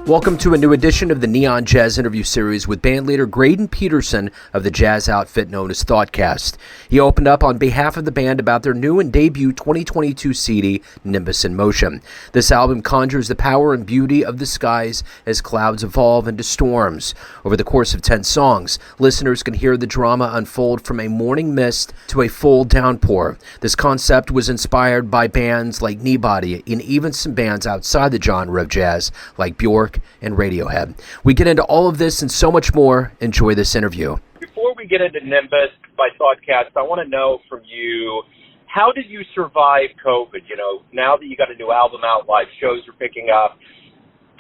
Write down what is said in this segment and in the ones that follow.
Welcome to a new edition of the Neon Jazz interview series with bandleader Graydon Peterson of the jazz outfit known as Thoughtcast. He opened up on behalf of the band about their new and debut 2022 CD, Nimbus in Motion. This album conjures the power and beauty of the skies as clouds evolve into storms. Over the course of 10 songs, listeners can hear the drama unfold from a morning mist to a full downpour. This concept was inspired by bands like Kneebody and even some bands outside the genre of jazz like Bjork and Radiohead. We get into all of this and so much more. Enjoy this interview. Before we get into Nimbus by Thoughtcast, I want to know from you, how did you survive COVID? You know, now that you got a new album out, live shows are picking up.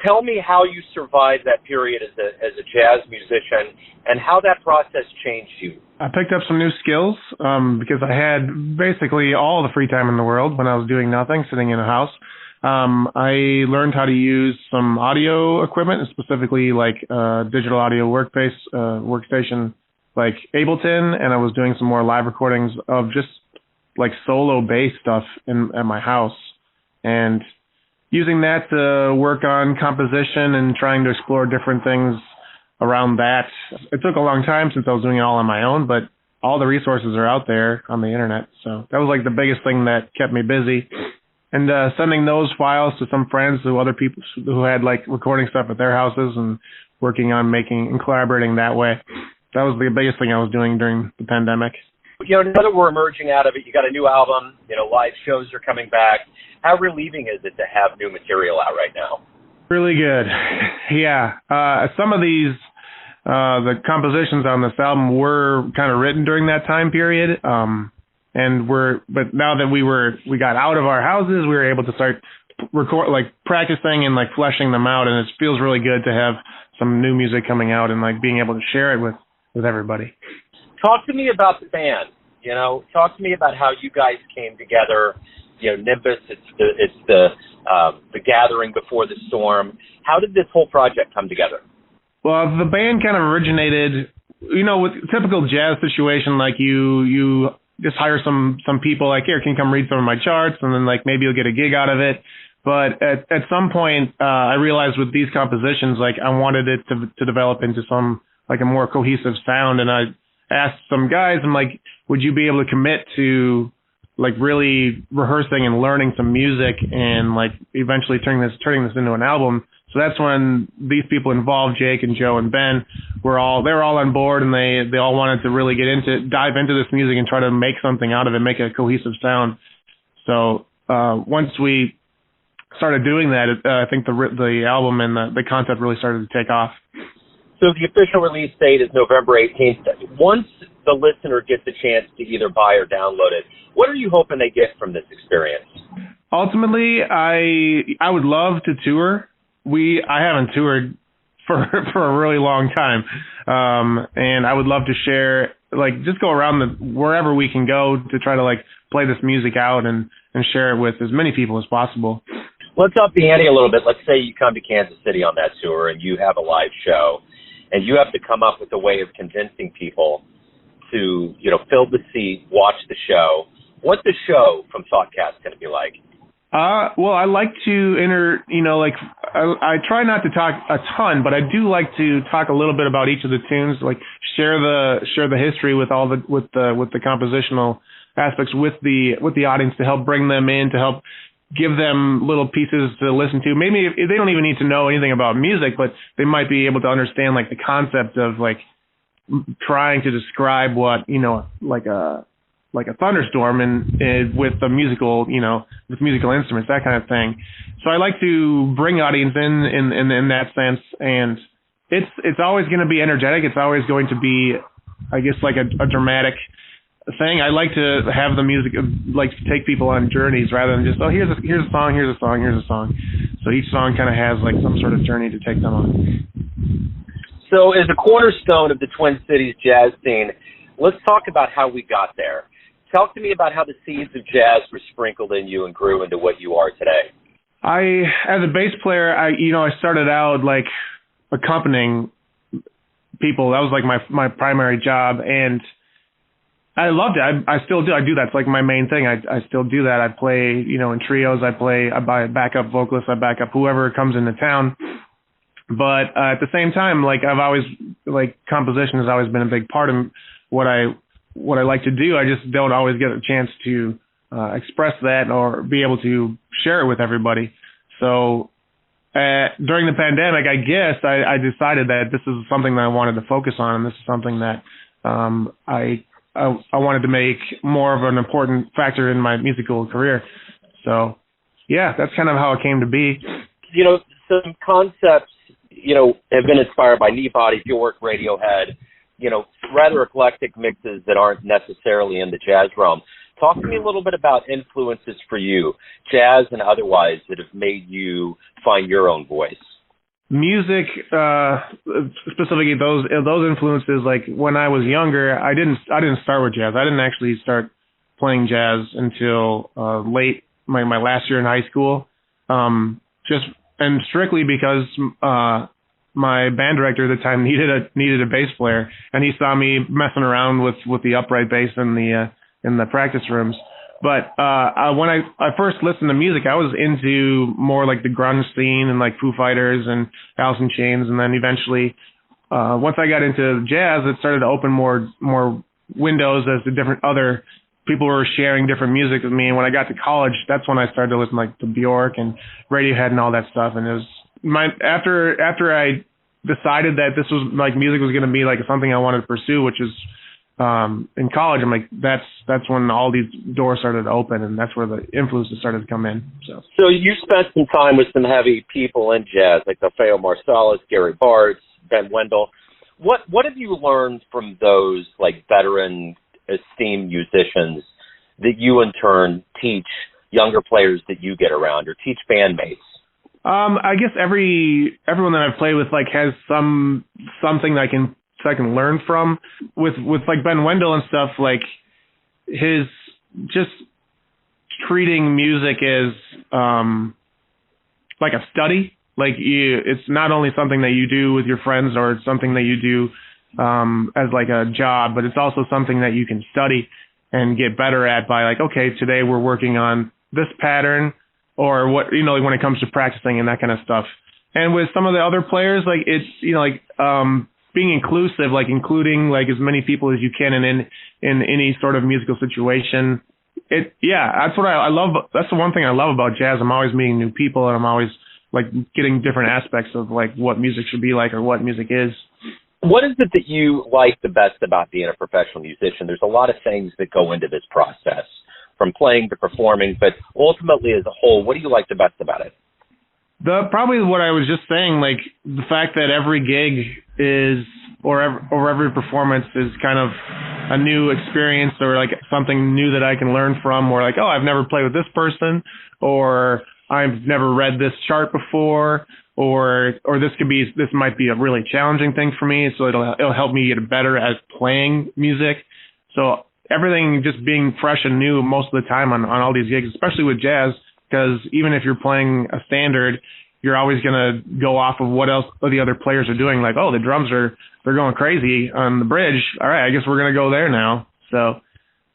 Tell me how you survived that period as a jazz musician and how that process changed you. I picked up some new skills because I had basically all the free time in the world when I was doing nothing, sitting in a house. I learned how to use some audio equipment, specifically like digital audio workstation like Ableton, and I was doing some more live recordings of just like solo bass stuff at my house, and using that to work on composition and trying to explore different things around that. It took a long time since I was doing it all on my own, but all the resources are out there on the internet, so that was like the biggest thing that kept me busy. And sending those files to some friends, to other people who had like recording stuff at their houses and working on making and collaborating that way. That was the biggest thing I was doing during the pandemic. You know, now that we're emerging out of it, you got a new album, you know, live shows are coming back. How relieving is it to have new material out right now? Really good. Yeah. Some of these, the compositions on this album were kind of written during that time period. But now that we got out of our houses, we were able to start practicing and like fleshing them out, and it feels really good to have some new music coming out and like being able to share it with everybody. Talk to me about the band. You know, talk to me about how you guys came together. You know, Nimbus, it's the gathering before the storm. How did this whole project come together? Well, the band kind of originated, you know, with typical jazz situation, like you just hire some people, like, here, can you come read some of my charts, and then like maybe you'll get a gig out of it. But at some point, I realized with these compositions, like I wanted it to develop into some like a more cohesive sound, and I asked some guys, I'm like, would you be able to commit to like really rehearsing and learning some music and like eventually turning this into an album? So that's when these people involved, Jake and Joe and Ben, they were all on board, and they all wanted to really dive into this music and try to make something out of it, make a cohesive sound. So once we started doing that, I think the album and the concept really started to take off. So the official release date is November 18th. Once the listener gets a chance to either buy or download it, what are you hoping they get from this experience? Ultimately, I would love to tour. I haven't toured for a really long time, and I would love to share, like, just go around wherever we can go to try to like play this music out and share it with as many people as possible. Let's up the ante a little bit. Let's say you come to Kansas City on that tour and you have a live show, and you have to come up with a way of convincing people to, you know, fill the seat, watch the show. What's the show from Thoughtcast going to be like? Well, I like to I try not to talk a ton, but I do like to talk a little bit about each of the tunes, like share the history with the compositional aspects with the audience, to help bring them in, to help give them little pieces to listen to. Maybe if they don't even need to know anything about music, but they might be able to understand like the concept of like trying to describe what, you know, like a thunderstorm and with the musical, you know, with musical instruments, that kind of thing. So I like to bring audience in that sense, and it's always going to be energetic. It's always going to be, I guess, like a dramatic thing. I like to have the music like take people on journeys rather than just, oh, here's a song, here's a song, here's a song. So each song kind of has like some sort of journey to take them on. So as a cornerstone of the Twin Cities jazz scene, let's talk about how we got there. Talk to me about how the seeds of jazz were sprinkled in you and grew into what you are today. As a bass player, I started out like accompanying people. That was like my primary job, and I loved it. I still do. I do that. It's like my main thing. I still do that. I play, you know, in trios. I buy a backup vocalist. I back up whoever comes into town. But at the same time, like I've always composition has always been a big part of what I like to do. I just don't always get a chance to express that or be able to share it with everybody. So during the pandemic, I guess I decided that this is something that I wanted to focus on, and this is something that I wanted to make more of an important factor in my musical career. So yeah, that's kind of how it came to be. You know, some concepts, you know, have been inspired by Kneebody, Bjork, Radiohead, you know, rather eclectic mixes that aren't necessarily in the jazz realm. Talk to me a little bit about influences for you, jazz and otherwise, that have made you find your own voice. Music, specifically those influences. Like when I was younger, I didn't start with jazz. I didn't actually start playing jazz until late my last year in high school. And strictly because my band director at the time needed a bass player, and he saw me messing around with the upright bass in the practice rooms. But when I first listened to music, I was into more like the grunge scene and like Foo Fighters and Alice in Chains, and then eventually, once I got into jazz, it started to open more windows as to different other people were sharing different music with me. And when I got to college, that's when I started to listen like to Bjork and Radiohead and all that stuff. And it was after I decided that this was like music was going to be like something I wanted to pursue, which is in college. I'm like, that's when all these doors started to open, and that's where the influences started to come in. So you spent some time with some heavy people in jazz, like Alfeo Marsalis, Gary Bartz, Ben Wendell. What have you learned from those like veteran esteemed musicians that you in turn teach younger players that you get around or teach bandmates? I guess everyone that I've played with like has something that I can learn from. With like Ben Wendell and stuff, like his just treating music as like a study. Like it's not only something that you do with your friends or it's something that you do as like a job, but it's also something that you can study and get better at by like, okay, today we're working on this pattern, or what, you know, when it comes to practicing and that kind of stuff. And with some of the other players, like it's, you know, like being inclusive, like including like as many people as you can in any sort of musical situation. That's what I love. That's the one thing I love about jazz. I'm always meeting new people, and I'm always like getting different aspects of like what music should be like or what music is. What is it that you like the best about being a professional musician? There's a lot of things that go into this process, from playing to performing, but ultimately as a whole, what do you like the best about it? Probably what I was just saying, like the fact that every gig is, or every performance is kind of a new experience, or like something new that I can learn from, or like, oh, I've never played with this person, or I've never read this chart before, or this might be a really challenging thing for me, so it'll help me get better at playing music. So everything just being fresh and new most of the time on all these gigs, especially with jazz, because even if you're playing a standard, you're always going to go off of what else the other players are doing. Like, oh, the drums they're going crazy on the bridge. All right, I guess we're going to go there now. So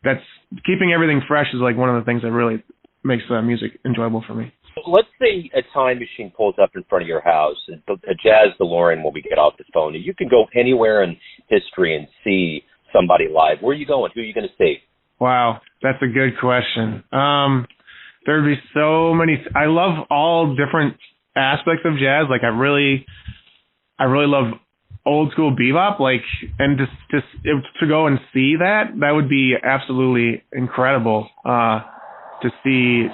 that's keeping everything fresh is like one of the things that really makes music enjoyable for me. Let's say a time machine pulls up in front of your house, a jazz DeLorean when we get off the phone, and you can go anywhere in history and see somebody live. Where are you going? Who are you going to see? Wow, that's a good question. There'd be so many. I love all different aspects of jazz. Like I really love old school bebop. Like, and just to go and see that would be absolutely incredible. To see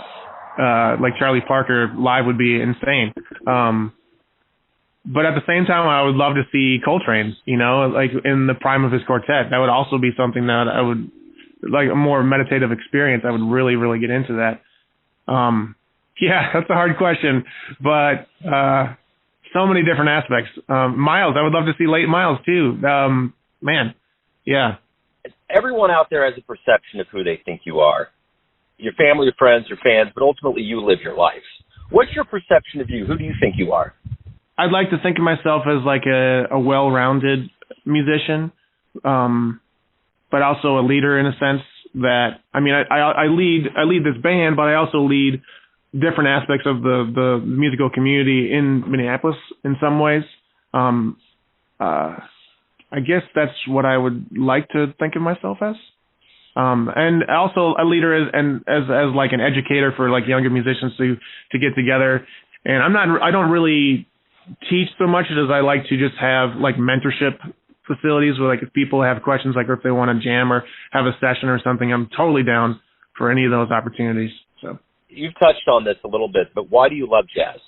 like Charlie Parker live would be insane. But at the same time, I would love to see Coltrane, you know, like in the prime of his quartet. That would also be something that I would, like a more meditative experience. I would really, really get into that. Yeah, that's a hard question, but so many different aspects. Miles, I would love to see late Miles too. Man, yeah. Everyone out there has a perception of who they think you are. Your family, your friends, your fans, but ultimately you live your life. What's your perception of you? Who do you think you are? I'd like to think of myself as like a well-rounded musician, but also a leader in a sense that, I mean, I lead this band, but I also lead different aspects of the musical community in Minneapolis in some ways. I guess that's what I would like to think of myself as. And also a leader as like an educator for like younger musicians to get together. And I don't really teach so much as I like to just have like mentorship facilities where like if people have questions, like or if they want to jam or have a session or something, I'm totally down for any of those opportunities. So you've touched on this a little bit, but why do you love jazz?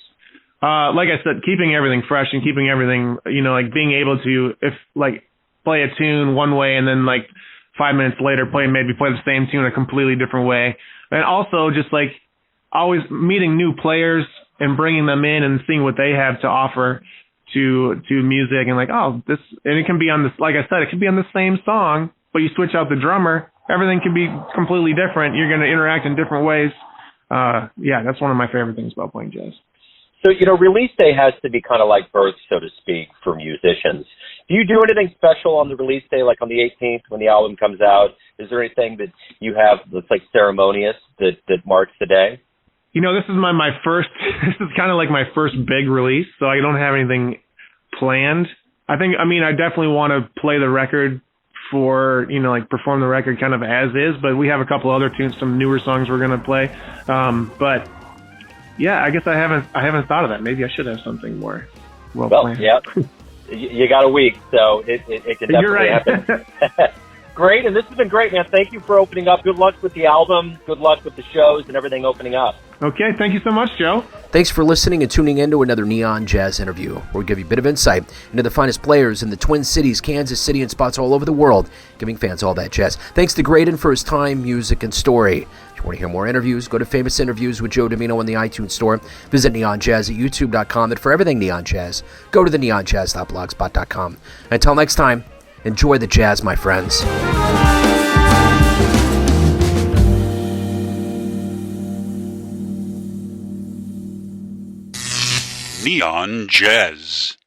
Like I said, keeping everything fresh and keeping everything, like being able to, if like play a tune one way and then like 5 minutes later play the same tune a completely different way. And also just like always meeting new players and bringing them in and seeing what they have to offer to music and like, and it can be on this, like I said, it can be on the same song, but you switch out the drummer, everything can be completely different. You're going to interact in different ways. That's one of my favorite things about playing jazz. So, release day has to be kind of like birth, so to speak, for musicians. Do you do anything special on the release day, like on the 18th when the album comes out? Is there anything that you have that's like ceremonious that marks the day? This is my first, this is kind of like my first big release, so I don't have anything planned. I definitely want to play the record for, perform the record kind of as is, but we have a couple other tunes, some newer songs we're going to play. But yeah, I guess I haven't thought of that. Maybe I should have something more well planned. Yeah. You got a week, so it can definitely happen. Great, and this has been great, man. Thank you for opening up. Good luck with the album. Good luck with the shows and everything opening up. Okay, thank you so much, Joe. Thanks for listening and tuning in to another Neon Jazz interview, where we give you a bit of insight into the finest players in the Twin Cities, Kansas City, and spots all over the world, giving fans all that jazz. Thanks to Graydon for his time, music, and story. If you want to hear more interviews, go to Famous Interviews with Joe Domino in the iTunes Store. Visit neonjazz at youtube.com, and for everything Neon Jazz, go to the neonjazz.blogspot.com. Until next time, enjoy the jazz, my friends. Neon Jazz.